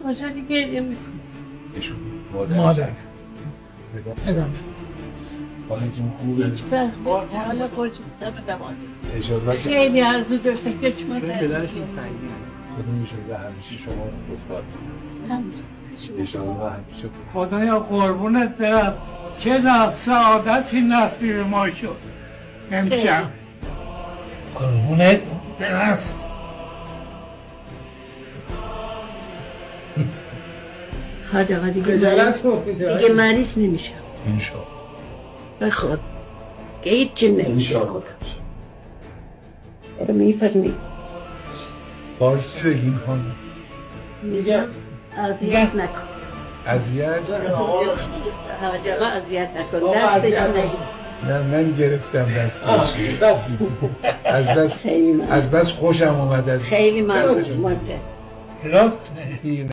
خوشحالی گریه میکنه. ایشون مادر پدر حالتون خوبه؟ هیچ وقت نیست حالا خودشون بدم انشالله که خیلی آرزو داشته که شما پدرشون سنگین خدا میشه همیشه شما رو خوشحال انشالله همیشه خدایا قربونت برم چه سعادتی نصیب ما شد امشب قربونت برست حاج آقا دیگه مریض نمیشم انشالله بخواد که هیچی نمیشه انشالله میفرمی فارسی بگیم خانم میگم اذیت نکن اذیت حاج آقا اذیت نکن دستش نگیر نه من گرفتم دستش از بس خوشم اومد از خیلی ممنون دستشون. مانته راست